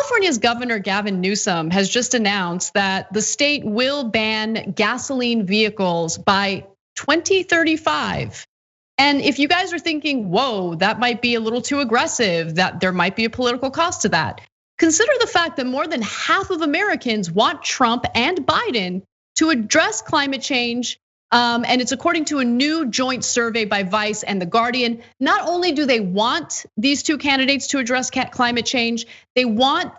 California's Governor Gavin Newsom has just announced that the state will ban gasoline vehicles by 2035. And if you guys are thinking, whoa, that might be a little too aggressive, that there might be a political cost to that, consider the fact that more than half of Americans want Trump and Biden to address climate change. And it's according to a new joint survey by Vice and The Guardian. Not only do they want these two candidates to address climate change, they want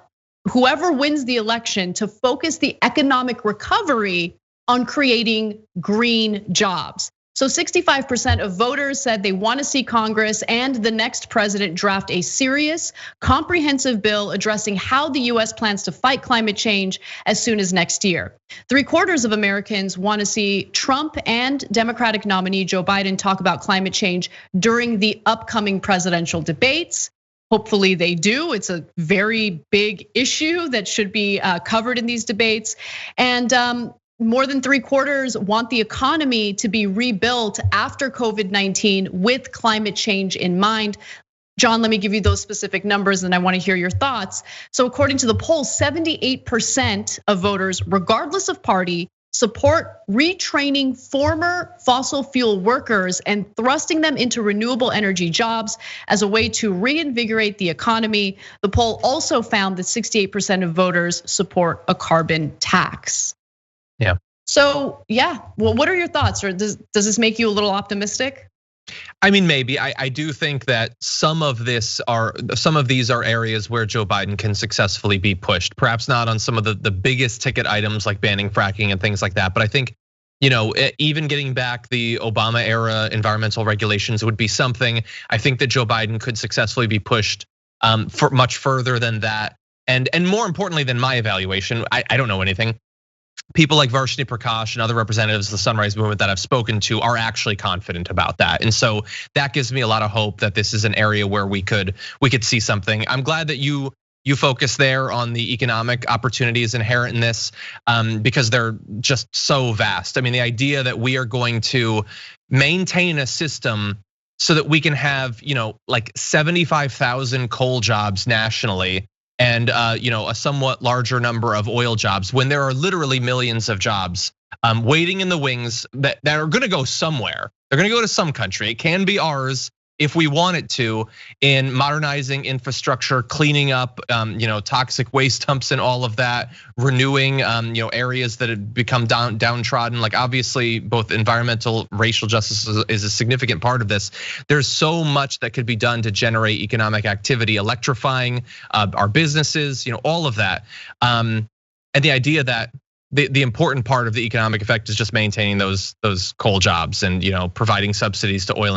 whoever wins the election to focus the economic recovery on creating green jobs. So 65% of voters said they want to see Congress and the next president draft a serious, comprehensive bill addressing how the US plans to fight climate change as soon as next year. 3/4 of Americans want to see Trump and Democratic nominee Joe Biden talk about climate change during the upcoming presidential debates. Hopefully they do. It's a very big issue that should be covered in these debates. And more than 3/4 want the economy to be rebuilt after COVID-19 with climate change in mind. John, let me give you those specific numbers and I want to hear your thoughts. So according to the poll, 78% of voters, regardless of party, support retraining former fossil fuel workers and thrusting them into renewable energy jobs as a way to reinvigorate the economy. The poll also found that 68% of voters support a carbon tax. Yeah. So yeah, well, what are your thoughts? Or does this make you a little optimistic? I mean, maybe. I do think that some of these are areas where Joe Biden can successfully be pushed. Perhaps not on some of the biggest ticket items like banning fracking and things like that. But I think, even getting back the Obama era environmental regulations would be something. I think that Joe Biden could successfully be pushed for much further than that. And more importantly than my evaluation, I don't know anything. People like Varshini Prakash and other representatives of the Sunrise Movement that I've spoken to are actually confident about that. And so that gives me a lot of hope that this is an area where we could see something. I'm glad that you focus there on the economic opportunities inherent in this because they're just so vast. I mean, the idea that we are going to maintain a system so that we can have, like 75,000 coal jobs nationally and a somewhat larger number of oil jobs when there are literally millions of jobs waiting in the wings that are gonna go somewhere. They're gonna go to some country. It can be ours if we want it to, in modernizing infrastructure, cleaning up toxic waste dumps and all of that, renewing areas that have become downtrodden. Like obviously both environmental, racial justice is a significant part of this. There's so much that could be done to generate economic activity, electrifying our businesses, all of that. And the idea that the important part of the economic effect is just maintaining those coal jobs and providing subsidies to the oil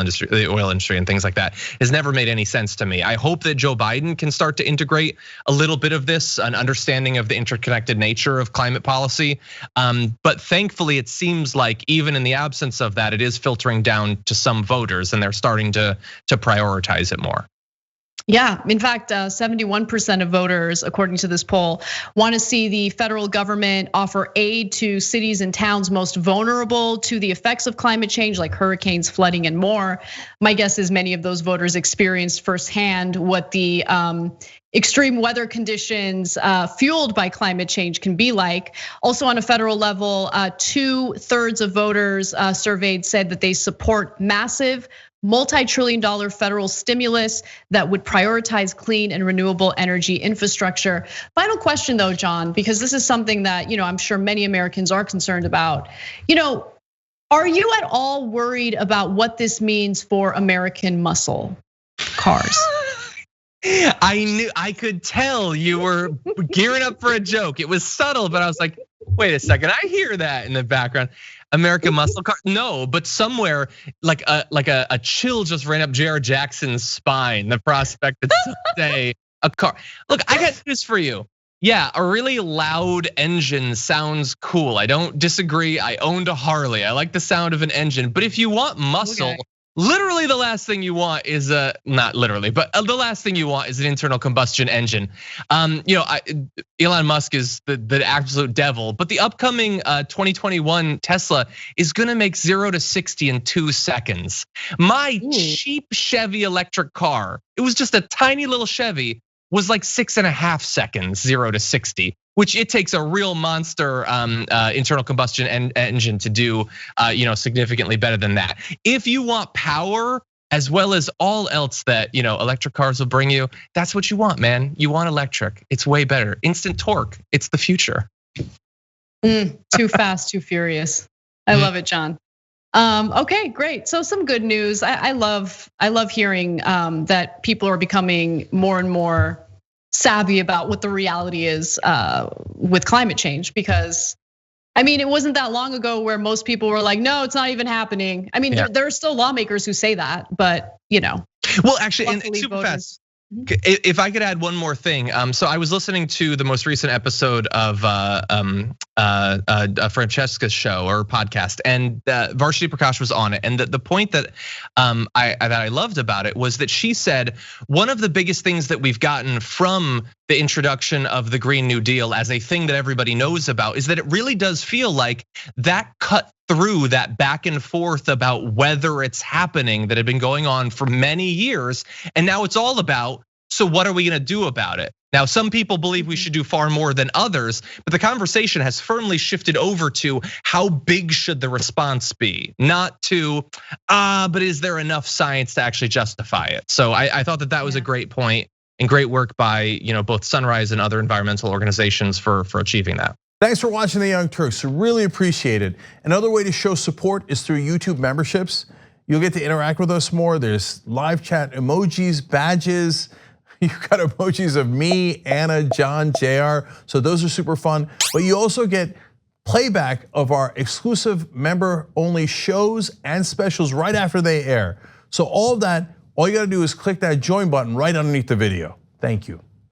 industry and things like that has never made any sense to me. I hope that Joe Biden can start to integrate a little bit of this, an understanding of the interconnected nature of climate policy. But thankfully, it seems like even in the absence of that, it is filtering down to some voters and they're starting to prioritize it more. Yeah, in fact, 71% of voters, according to this poll, want to see the federal government offer aid to cities and towns most vulnerable to the effects of climate change, like hurricanes, flooding, and more. My guess is many of those voters experienced firsthand what the extreme weather conditions fueled by climate change can be like. Also on a federal level, 2/3 of voters surveyed said that they support massive multi-trillion-dollar federal stimulus that would prioritize clean and renewable energy infrastructure. Final question though, John, because this is something that I'm sure many Americans are concerned about. Are you at all worried about what this means for American muscle cars? I could tell you were gearing up for a joke. It was subtle, but I was like, wait a second, I hear that in the background. American muscle car? No, but somewhere like a chill just ran up J.R. Jackson's spine. The prospect that someday a car. Look, I got news for you. Yeah, a really loud engine sounds cool. I don't disagree. I owned a Harley. I like the sound of an engine. But if you want muscle, literally the last thing you want is not literally, but the last thing you want is an internal combustion engine. Elon Musk is the absolute devil, but the upcoming 2021 Tesla is gonna make 0 to 60 in 2 seconds. My cheap Chevy electric car, it was just a tiny little Chevy, was like 6.5 seconds, 0 to 60, which it takes a real monster internal combustion engine to do, significantly better than that. If you want power, as well as all else that electric cars will bring you, that's what you want, man. You want electric. It's way better. Instant torque. It's the future. Too fast, too furious. I love it, John. Okay, great. So some good news. I love hearing that people are becoming more and more savvy about what the reality is with climate change, because I mean, it wasn't that long ago where most people were like, no, it's not even happening. I mean, there are still lawmakers who say that, but Well, actually, and super fast. If I could add one more thing, so I was listening to the most recent episode of Francesca's show or podcast, and Varsity Prakash was on it, and the point that I loved about it was that she said one of the biggest things that we've gotten from the introduction of the Green New Deal as a thing that everybody knows about is that it really does feel like that cut through that back and forth about whether it's happening that had been going on for many years. And now it's all about, so what are we gonna do about it? Now, some people believe we should do far more than others, but the conversation has firmly shifted over to how big should the response be? Not to, but is there enough science to actually justify it? So I thought that was a great point and great work by both Sunrise and other environmental organizations for achieving that. Thanks for watching the Young Turks, really appreciate it. Another way to show support is through YouTube memberships. You'll get to interact with us more. There's live chat emojis, badges. You've got emojis of me, Anna, John, JR. So those are super fun. But you also get playback of our exclusive member-only shows and specials right after they air. So all of that, all you gotta do is click that join button right underneath the video. Thank you.